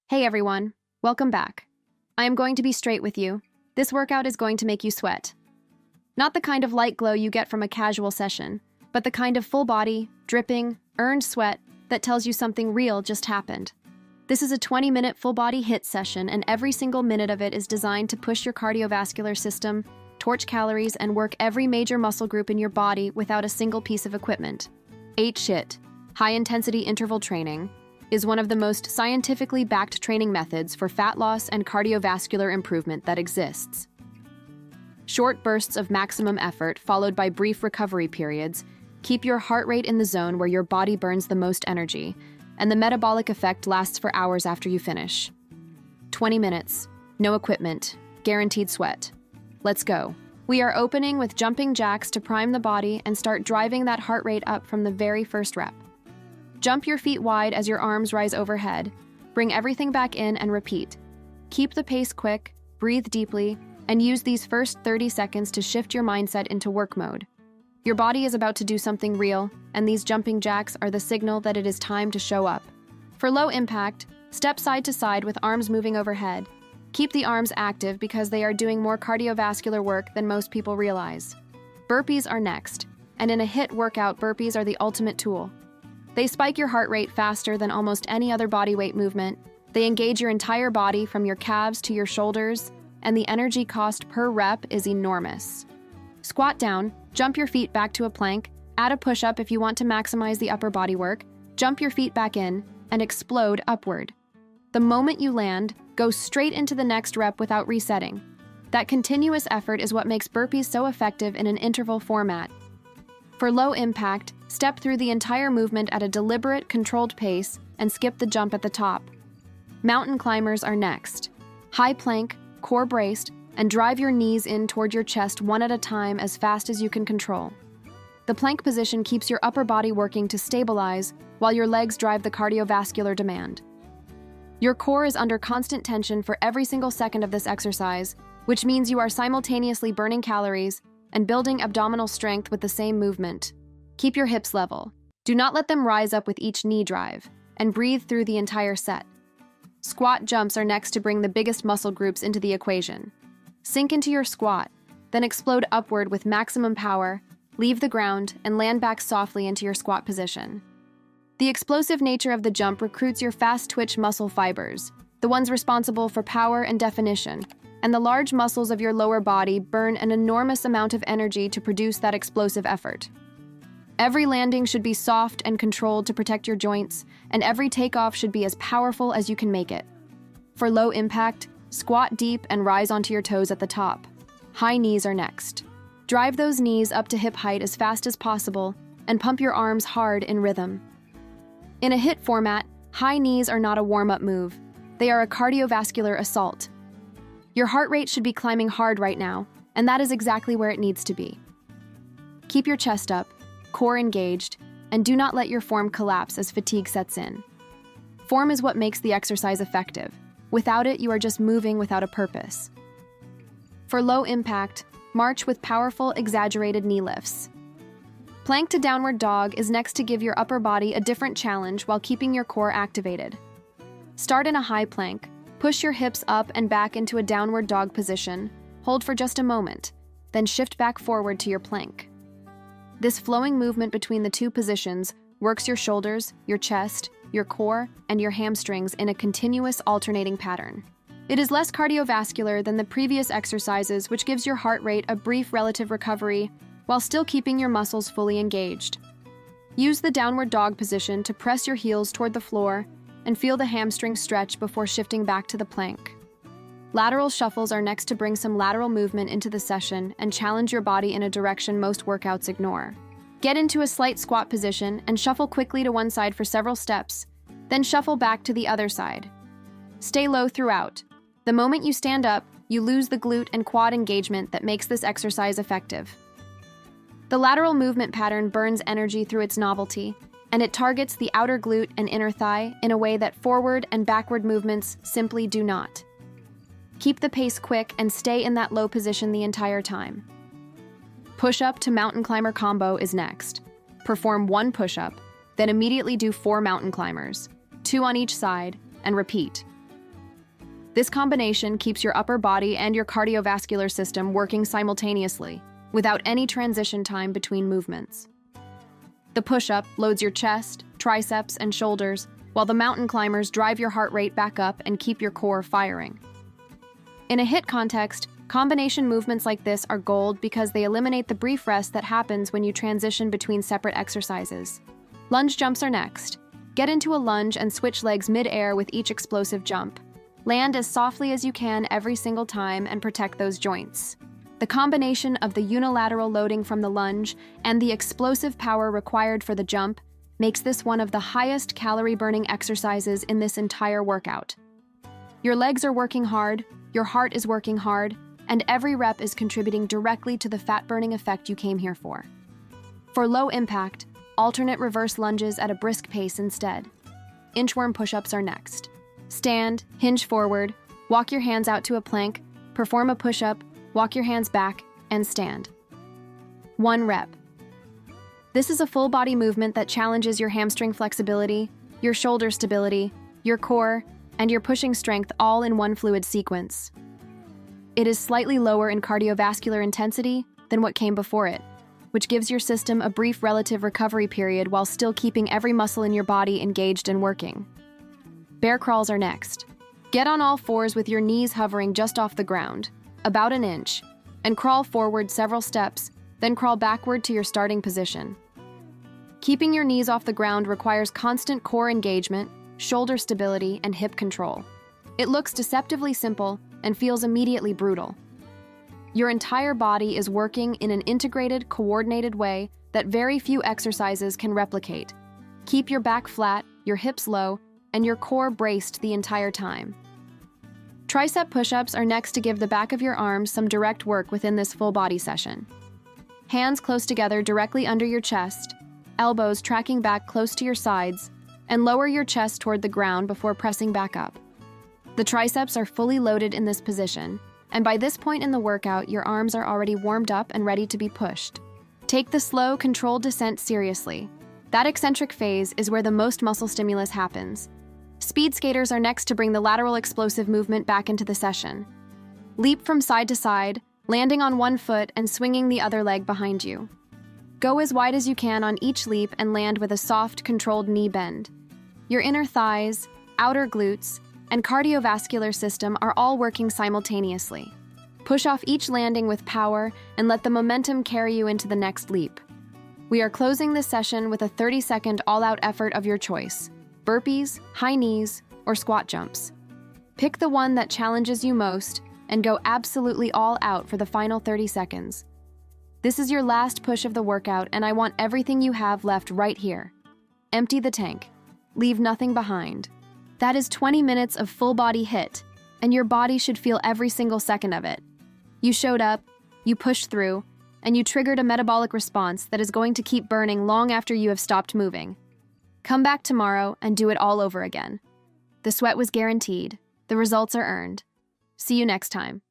Hey everyone, welcome back. I am going to be straight with you. This workout is going to make you sweat. Not the kind of light glow you get from a casual session, but the kind of full body, dripping, earned sweat that tells you something real just happened. This is a 20-minute full body HIIT session, and every single minute of it is designed to push your cardiovascular system, torch calories, and work every major muscle group in your body without a single piece of equipment. HIIT, high-intensity interval training, is one of the most scientifically backed training methods for fat loss and cardiovascular improvement that exists. Short bursts of maximum effort, followed by brief recovery periods, keep your heart rate in the zone where your body burns the most energy, and the metabolic effect lasts for hours after you finish. 20 minutes, no equipment, guaranteed sweat. Let's go. We are opening with jumping jacks to prime the body and start driving that heart rate up from the very first rep. Jump your feet wide as your arms rise overhead. Bring everything back in and repeat. Keep the pace quick, breathe deeply, and use these first 30 seconds to shift your mindset into work mode. Your body is about to do something real, and these jumping jacks are the signal that it is time to show up. For low impact, step side to side with arms moving overhead. Keep the arms active because they are doing more cardiovascular work than most people realize. Burpees are next, and in a HIIT workout, burpees are the ultimate tool. They spike your heart rate faster than almost any other bodyweight movement. They engage your entire body from your calves to your shoulders, and the energy cost per rep is enormous. Squat down, jump your feet back to a plank, add a push-up if you want to maximize the upper body work, jump your feet back in, and explode upward. The moment you land, go straight into the next rep without resetting. That continuous effort is what makes burpees so effective in an interval format. For low impact, step through the entire movement at a deliberate, controlled pace and skip the jump at the top. Mountain climbers are next. High plank, core braced, and drive your knees in toward your chest one at a time as fast as you can control. The plank position keeps your upper body working to stabilize while your legs drive the cardiovascular demand. Your core is under constant tension for every single second of this exercise, which means you are simultaneously burning calories and building abdominal strength with the same movement. Keep your hips level. Do not let them rise up with each knee drive, and breathe through the entire set. Squat jumps are next to bring the biggest muscle groups into the equation. Sink into your squat, then explode upward with maximum power, leave the ground, and land back softly into your squat position. The explosive nature of the jump recruits your fast-twitch muscle fibers, the ones responsible for power and definition, and the large muscles of your lower body burn an enormous amount of energy to produce that explosive effort. Every landing should be soft and controlled to protect your joints, and every takeoff should be as powerful as you can make it. For low impact, squat deep and rise onto your toes at the top. High knees are next. Drive those knees up to hip height as fast as possible, and pump your arms hard in rhythm. In a HIIT format, high knees are not a warm-up move. They are a cardiovascular assault. Your heart rate should be climbing hard right now, and that is exactly where it needs to be. Keep your chest up, core engaged, and do not let your form collapse as fatigue sets in. Form is what makes the exercise effective. Without it, you are just moving without a purpose. For low impact, march with powerful, exaggerated knee lifts. Plank to downward dog is next to give your upper body a different challenge while keeping your core activated. Start in a high plank. Push your hips up and back into a downward dog position. Hold for just a moment, then shift back forward to your plank. This flowing movement between the two positions works your shoulders, your chest, your core, and your hamstrings in a continuous alternating pattern. It is less cardiovascular than the previous exercises, which gives your heart rate a brief relative recovery while still keeping your muscles fully engaged. Use the downward dog position to press your heels toward the floor and feel the hamstring stretch before shifting back to the plank. Lateral shuffles are next to bring some lateral movement into the session and challenge your body in a direction most workouts ignore. Get into a slight squat position and shuffle quickly to one side for several steps, then shuffle back to the other side. Stay low throughout. The moment you stand up, you lose the glute and quad engagement that makes this exercise effective. The lateral movement pattern burns energy through its novelty, and it targets the outer glute and inner thigh in a way that forward and backward movements simply do not. Keep the pace quick and stay in that low position the entire time. Push-up to mountain climber combo is next. Perform one push-up, then immediately do 4 mountain climbers, 2 on each side, and repeat. This combination keeps your upper body and your cardiovascular system working simultaneously, without any transition time between movements. The push-up loads your chest, triceps, and shoulders, while the mountain climbers drive your heart rate back up and keep your core firing. In a HIIT context, combination movements like this are gold because they eliminate the brief rest that happens when you transition between separate exercises. Lunge jumps are next. Get into a lunge and switch legs mid-air with each explosive jump. Land as softly as you can every single time and protect those joints. The combination of the unilateral loading from the lunge and the explosive power required for the jump makes this one of the highest calorie-burning exercises in this entire workout. Your legs are working hard, your heart is working hard, and every rep is contributing directly to the fat-burning effect you came here for. For low impact, alternate reverse lunges at a brisk pace instead. Inchworm push-ups are next. Stand, hinge forward, walk your hands out to a plank, perform a push-up, walk your hands back, and stand. 1 rep. This is a full-body movement that challenges your hamstring flexibility, your shoulder stability, your core, and your pushing strength all in one fluid sequence. It is slightly lower in cardiovascular intensity than what came before it, which gives your system a brief relative recovery period while still keeping every muscle in your body engaged and working. Bear crawls are next. Get on all fours with your knees hovering just off the ground, about an inch, and crawl forward several steps, then crawl backward to your starting position. Keeping your knees off the ground requires constant core engagement, shoulder stability, and hip control. It looks deceptively simple and feels immediately brutal. Your entire body is working in an integrated, coordinated way that very few exercises can replicate. Keep your back flat, your hips low, and your core braced the entire time. Tricep push-ups are next to give the back of your arms some direct work within this full body session. Hands close together directly under your chest, elbows tracking back close to your sides, and lower your chest toward the ground before pressing back up. The triceps are fully loaded in this position, and by this point in the workout, your arms are already warmed up and ready to be pushed. Take the slow, controlled descent seriously. That eccentric phase is where the most muscle stimulus happens. Speed skaters are next to bring the lateral explosive movement back into the session. Leap from side to side, landing on one foot and swinging the other leg behind you. Go as wide as you can on each leap and land with a soft, controlled knee bend. Your inner thighs, outer glutes, and cardiovascular system are all working simultaneously. Push off each landing with power and let the momentum carry you into the next leap. We are closing this session with a 30-second all-out effort of your choice: burpees, high knees, or squat jumps. Pick the one that challenges you most and go absolutely all out for the final 30 seconds. This is your last push of the workout, and I want everything you have left right here. Empty the tank. Leave nothing behind. That is 20 minutes of full-body HIIT, and your body should feel every single second of it. You showed up, you pushed through, and you triggered a metabolic response that is going to keep burning long after you have stopped moving. Come back tomorrow and do it all over again. The sweat was guaranteed. The results are earned. See you next time.